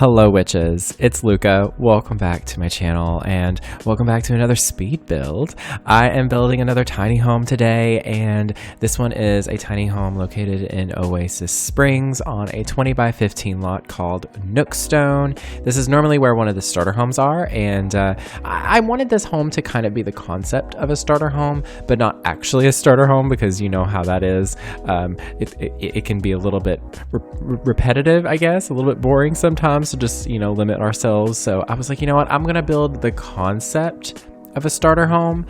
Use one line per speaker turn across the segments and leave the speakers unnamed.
Hello witches, it's Lucca. Welcome back to my channel and welcome back to another speed build. I am building another tiny home today, and this one is a tiny home located in Oasis Springs on a 20 by 15 lot called Nookstone. This is normally where one of the starter homes are, and I wanted this home to kind of be the concept of a starter home, but not actually a starter home, because you know how that is. It can be a little bit repetitive, I guess, a little bit boring sometimes. To just, limit ourselves. So I was like, you know what, I'm gonna build the concept of a starter home,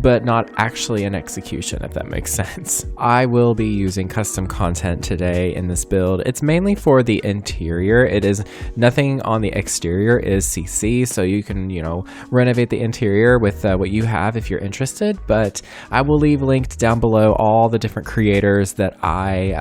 but not actually an execution, if that makes sense. I will be using custom content today in this build. It's mainly for the interior. It is nothing on the exterior is CC, so you can, renovate the interior with what you have if you're interested. But I will leave linked down below all the different creators that I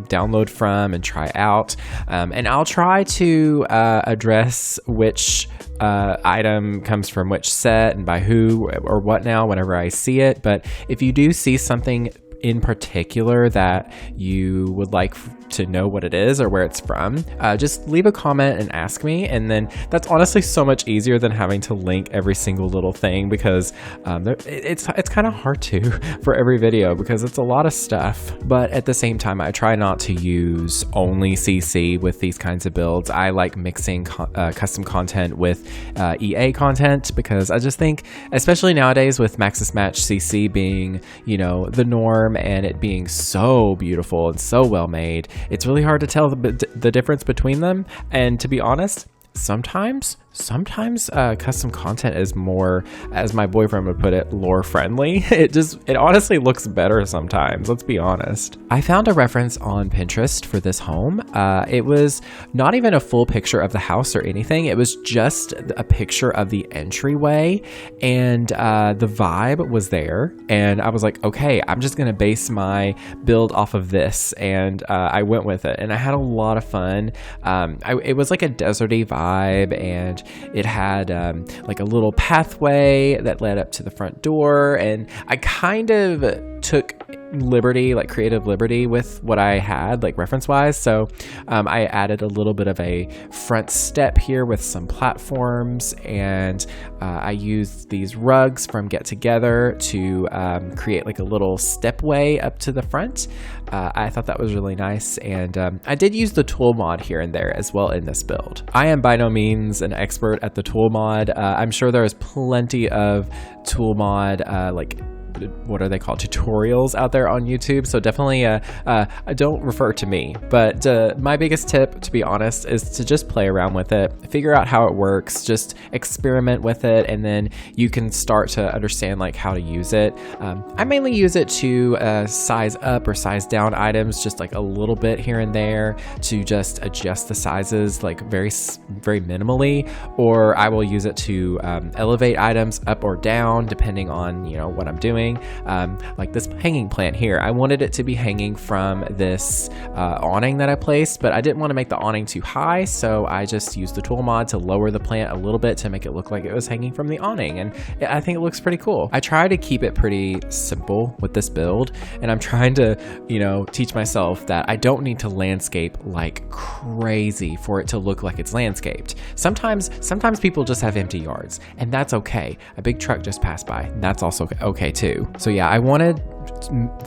download from and try out. And I'll try to address which item comes from which set and by who or what now whenever I see it. But if you do see something in particular that you would like to know what it is or where it's from, just leave a comment and ask me, and then that's honestly so much easier than having to link every single little thing, because it's kind of hard to for every video, because it's a lot of stuff. But at the same time, I try not to use only CC with these kinds of builds. I like mixing custom content with EA content, because I just think, especially nowadays with Maxis Match CC being the norm and it being so beautiful and so well made, it's really hard to tell the difference between them. And to be honest, sometimes custom content is more, as my boyfriend would put it, lore friendly. It honestly looks better sometimes, let's be honest. I found a reference on Pinterest for this home. It was not even a full picture of the house or anything. It was just a picture of the entryway, and the vibe was there, and I was like, okay, I'm just gonna base my build off of this, and I went with it, and I had a lot of fun. It was like a deserty vibe, and it had like a little pathway that led up to the front door, and I kind of took creative liberty with what I had, like reference wise. So I added a little bit of a front step here with some platforms, and I used these rugs from Get Together to create like a little stepway up to the front. I thought that was really nice, and I did use the tool mod here and there as well in this build. I am by no means an expert at the tool mod. I'm sure there is plenty of tool mod what are they called, tutorials out there on YouTube, so definitely don't refer to me. But my biggest tip, to be honest, is to just play around with it, figure out how it works, just experiment with it, and then you can start to understand like how to use it. I mainly use it to size up or size down items just like a little bit here and there, to just adjust the sizes like very minimally, or I will use it to elevate items up or down depending on what I'm doing. Like this hanging plant here, I wanted it to be hanging from this awning that I placed, but I didn't want to make the awning too high, so I just used the tool mod to lower the plant a little bit to make it look like it was hanging from the awning, and I think it looks pretty cool. I try to keep it pretty simple with this build, and I'm trying to teach myself that I don't need to landscape like crazy for it to look like it's landscaped. Sometimes people just have empty yards, and that's okay. A big truck just passed by, that's also okay too. So yeah, I wanted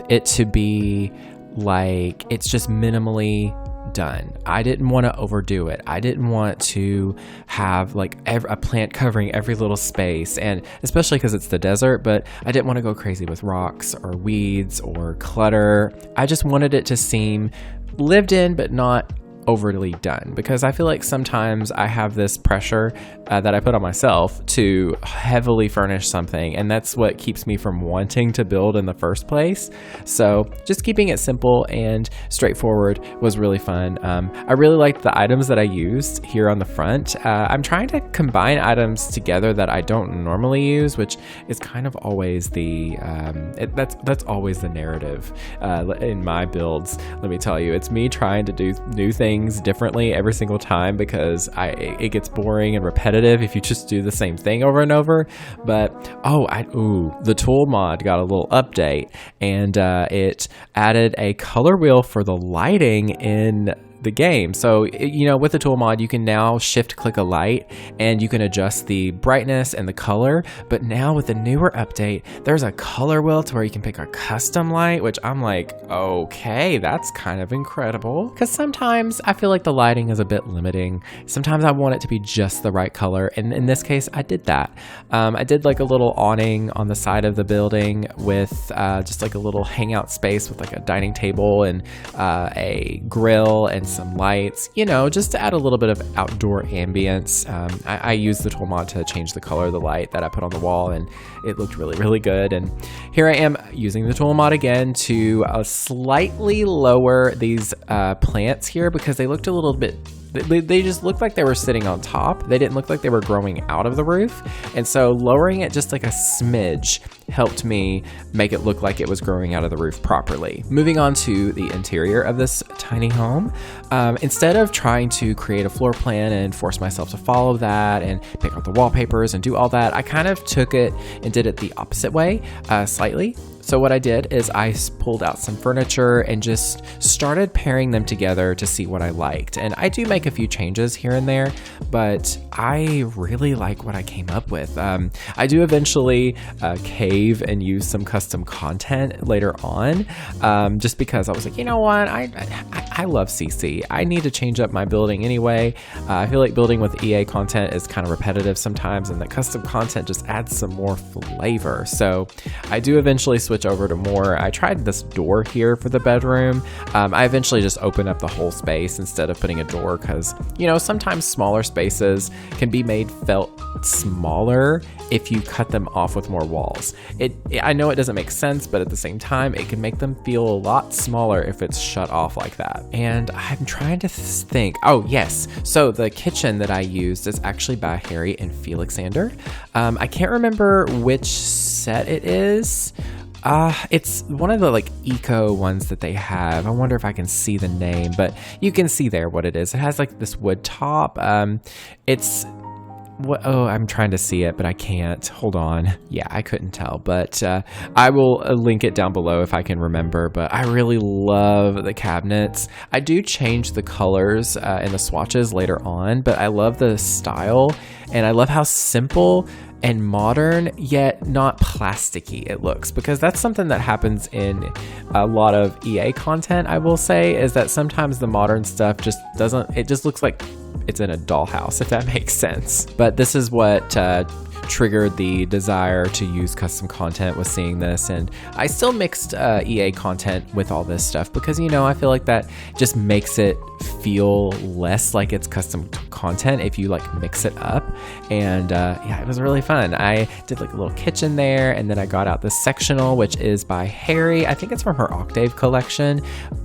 it to be like it's just minimally done. I didn't want to overdo it. I didn't want to have like a plant covering every little space, and especially because it's the desert, but I didn't want to go crazy with rocks or weeds or clutter. I just wanted it to seem lived in, but not overly done, because I feel like sometimes I have this pressure that I put on myself to heavily furnish something, and that's what keeps me from wanting to build in the first place. So just keeping it simple and straightforward was really fun. I really liked the items that I used here on the front. I'm trying to combine items together that I don't normally use, which is kind of always the that's always the narrative in my builds. Let me tell you, it's me trying to do new things differently every single time, because it gets boring and repetitive if you just do the same thing over and over. But the tool mod got a little update, and it added a color wheel for the lighting in the game. So, you know, with the tool mod, you can now shift click a light and you can adjust the brightness and the color. But now with the newer update, there's a color wheel to where you can pick a custom light, which I'm like, okay, that's kind of incredible. Because sometimes I feel like the lighting is a bit limiting. Sometimes I want it to be just the right color. And in this case, I did that. I did like a little awning on the side of the building with just like a little hangout space with like a dining table and a grill and some lights, you know, just to add a little bit of outdoor ambience. I used the tool mod to change the color of the light that I put on the wall, and it looked really, really good. And here I am using the tool mod again to slightly lower these plants here because they looked a little bit, they just looked like they were sitting on top. They didn't look like they were growing out of the roof. And so lowering it just like a smidge helped me make it look like it was growing out of the roof properly. Moving on to the interior of this tiny home. Instead of trying to create a floor plan and force myself to follow that and pick out the wallpapers and do all that, I kind of took it and did it the opposite way, slightly. So what I did is I pulled out some furniture and just started pairing them together to see what I liked. And I do make a few changes here and there, but I really like what I came up with. I do eventually cave and use some custom content later on, just because I was like, you know what, I love CC. I need to change up my building anyway. I feel like building with EA content is kind of repetitive sometimes, and the custom content just adds some more flavor. So I do eventually switch over to more. I tried this door here for the bedroom. I eventually just opened up the whole space instead of putting a door because, you know, sometimes smaller spaces can be felt smaller if you cut them off with more walls. I know it doesn't make sense, but at the same time, it can make them feel a lot smaller if it's shut off like that. And I'm trying to think. Oh, yes. So the kitchen that I used is actually by Harry and Felixander. I can't remember which set it is. It's one of the like eco ones that they have. I wonder if I can see the name, but you can see there what it is. It has like this wood top. It's what? Oh, I'm trying to see it, but I can't. Hold on. Yeah, I couldn't tell, but I will link it down below if I can remember. But I really love the cabinets. I do change the colors and the swatches later on, but I love the style and I love how simple and modern yet not plasticky it looks, because that's something that happens in a lot of EA content, I will say, is that sometimes the modern stuff just doesn't, it just looks like it's in a dollhouse, if that makes sense. But this is what triggered the desire to use custom content with seeing this, and I still mixed EA content with all this stuff because, you know, I feel like that just makes it feel less like it's custom content if you like mix it up. And yeah, it was really fun. I did like a little kitchen there, and then I got out this sectional, which is by Harry. I think it's from her Octave collection.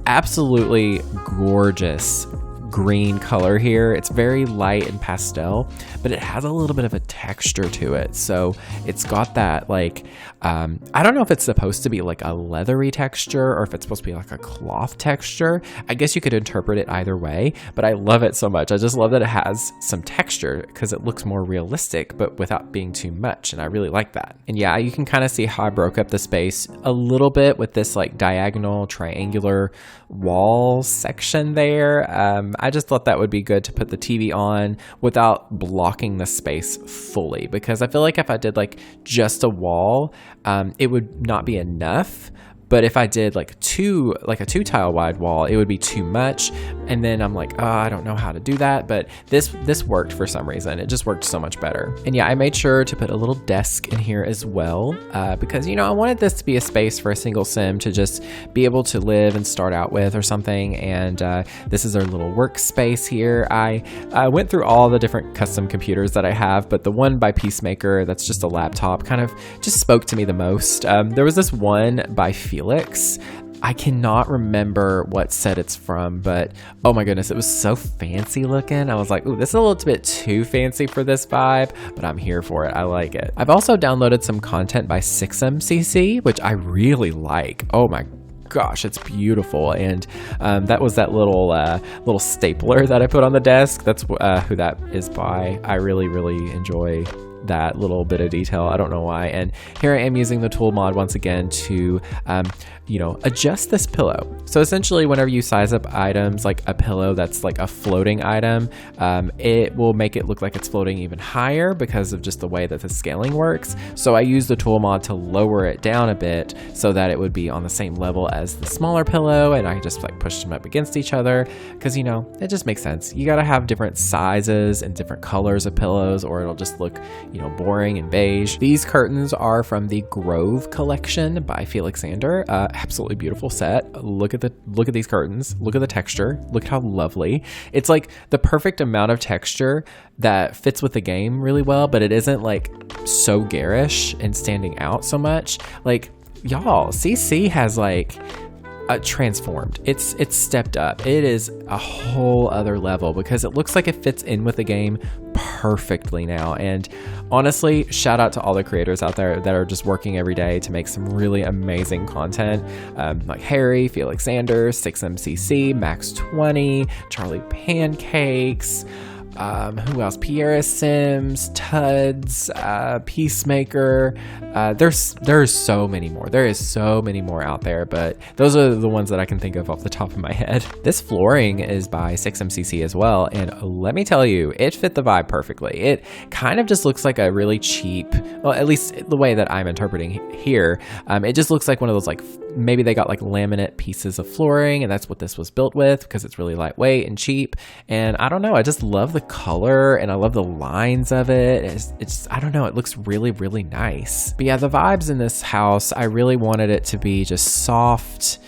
Absolutely gorgeous green color here. It's very light and pastel, but it has a little bit of a texture to it. So it's got that like, I don't know if it's supposed to be like a leathery texture or if it's supposed to be like a cloth texture. I guess you could interpret it either way, but I love it so much. I just love that it has some texture because it looks more realistic, but without being too much. And I really like that. And yeah, you can kind of see how I broke up the space a little bit with this like diagonal triangular wall section there. I just thought that would be good to put the TV on without blocking the space fully, because I feel like if I did like just a wall, it would not be enough. But if I did like a 2 tile wide wall, it would be too much. And then I'm like, oh, I don't know how to do that. But this worked for some reason. It just worked so much better. And yeah, I made sure to put a little desk in here as well, because, you know, I wanted this to be a space for a single sim to just be able to live and start out with or something. And this is our little workspace here. I went through all the different custom computers that I have, but the one by Peacemaker, that's just a laptop, kind of just spoke to me the most. There was this one by Felix. I cannot remember what set it's from, but oh my goodness, it was so fancy looking. I was like, ooh, this is a little bit too fancy for this vibe, but I'm here for it. I like it. I've also downloaded some content by 6MCC, which I really like. Oh my gosh, it's beautiful. And that was that little stapler that I put on the desk. That's who that is by. I really, really enjoy that little bit of detail. I don't know why. And here I am using the tool mod once again to, adjust this pillow. So essentially, whenever you size up items like a pillow that's like a floating item, it will make it look like it's floating even higher because of just the way that the scaling works. So I use the tool mod to lower it down a bit so that it would be on the same level as the smaller pillow, and I just like push them up against each other because it just makes sense. You got to have different sizes and different colors of pillows or it'll just look boring and beige. These curtains are from the Grove collection by Felixander. Absolutely beautiful set. Look at these curtains. Look at the texture. Look how lovely. It's like the perfect amount of texture that fits with the game really well, but it isn't like so garish and standing out so much. Like, y'all, CC has like transformed. It's stepped up. It is a whole other level because it looks like it fits in with the game perfectly now. And honestly, shout out to all the creators out there that are just working every day to make some really amazing content, like Harry, Felixander, 6MCC, Max20, Charlie Pancakes, who else? Pierre Sims, Tuds, Peacemaker. There's so many more. There is so many more out there, but those are the ones that I can think of off the top of my head. This flooring is by 6MCC as well, and let me tell you, it fit the vibe perfectly. It kind of just looks like a really cheap, well, at least the way that I'm interpreting here, it just looks like one of those, like, maybe they got like laminate pieces of flooring, and that's what this was built with because it's really lightweight and cheap. And I don't know, I just love the color and I love the lines of it. It's I don't know, it looks really, really nice. But yeah, the vibes in this house, I really wanted it to be just soft,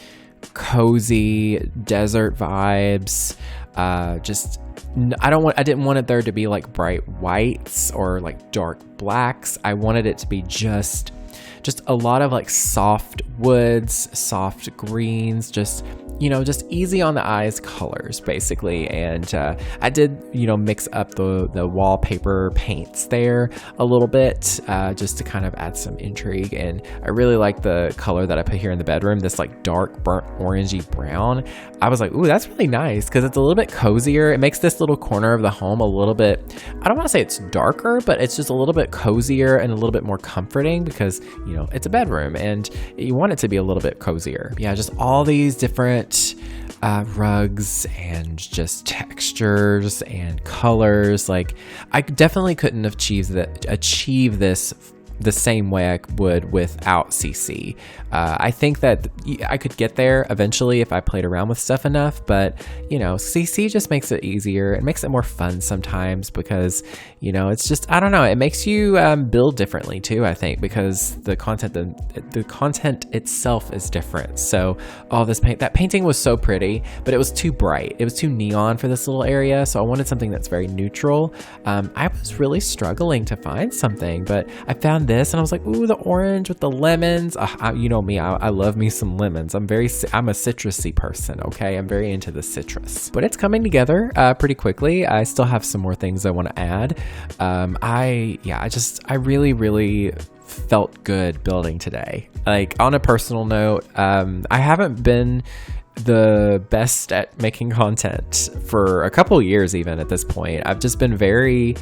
cozy, desert vibes. I didn't want it there to be like bright whites or like dark blacks. I wanted it to be just a lot of like soft woods, soft greens, just easy on the eyes colors basically. And I did mix up the wallpaper paints there a little bit just to kind of add some intrigue. And I really like the color that I put here in the bedroom, this like dark burnt orangey brown. I was like, ooh, that's really nice because it's a little bit cozier. It makes this little corner of the home a little bit, I don't want to say it's darker, but it's just a little bit cozier and a little bit more comforting because it's a bedroom and you want it to be a little bit cozier. Yeah, just all these different rugs and just textures and colors. Like, I definitely couldn't achieve this the same way I would without CC. I think that I could get there eventually if I played around with stuff enough, but CC just makes it easier. It makes it more fun sometimes because it's just, I don't know, it makes you build differently too, I think, because the content itself is different. So all this that painting was so pretty, but it was too bright. It was too neon for this little area, so I wanted something that's very neutral. I was really struggling to find something, but I found this and I was like, ooh, the orange with the lemons. You know me, I love me some lemons. I'm a citrusy person, okay? I'm very into the citrus, but it's coming together pretty quickly. I still have some more things I want to add. I really, really felt good building today. Like, on a personal note, I haven't been the best at making content for a couple years even at this point. I've just been very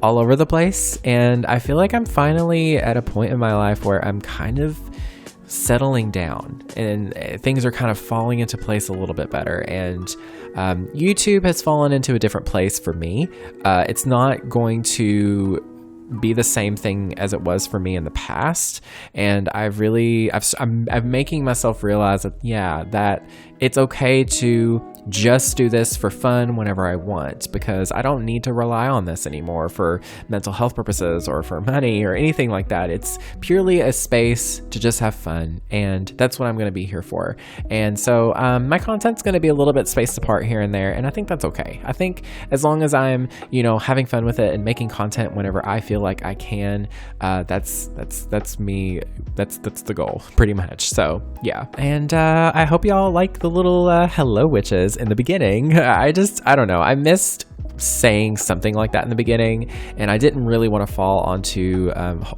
all over the place, and I feel like I'm finally at a point in my life where I'm kind of settling down and things are kind of falling into place a little bit better. And YouTube has fallen into a different place for me. It's not going to be the same thing as it was for me in the past, and I'm making myself realize that it's okay to just do this for fun whenever I want, because I don't need to rely on this anymore for mental health purposes or for money or anything like that. It's purely a space to just have fun, and that's what I'm going to be here for. And so my content's going to be a little bit spaced apart here and there, and I think that's okay. I think as long as I'm having fun with it and making content whenever I feel like I can, that's me. That's the goal pretty much. So yeah, and I hope y'all like the little hello witches in the beginning. I don't know, I missed saying something like that in the beginning, and I didn't really want to fall onto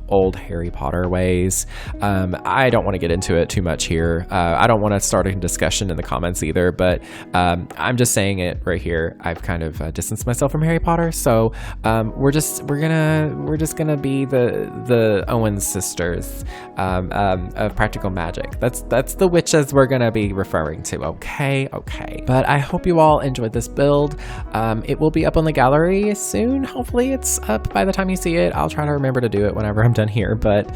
old Harry Potter ways. I don't want to get into it too much here. I don't want to start a discussion in the comments either, but I'm just saying it right here. I've kind of distanced myself from Harry Potter, so we're just gonna be the Owens sisters of practical magic. That's the witches we're gonna be referring to. Okay. But I hope you all enjoyed this build. It will be up on the gallery soon. Hopefully it's up by the time you see it. I'll try to remember to do it whenever I'm done here, but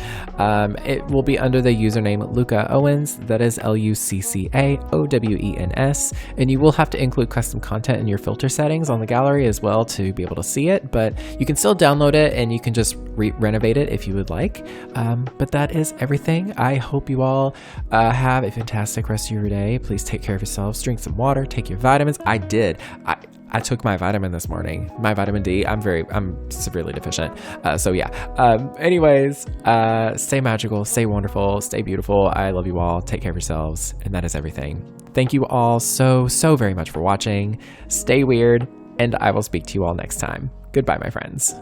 it will be under the username luccaowens. That is LUCCAOWENS, and you will have to include custom content in your filter settings on the gallery as well to be able to see it, but you can still download it and you can just renovate it if you would like. But that is everything. I hope you all have a fantastic rest of your day. Please take care of yourselves, drink some water, take your vitamins. I took my vitamin this morning, my vitamin D. I'm severely deficient. So yeah. Anyways, stay magical, stay wonderful, stay beautiful. I love you all. Take care of yourselves. And that is everything. Thank you all so very much for watching. Stay weird, and I will speak to you all next time. Goodbye, my friends.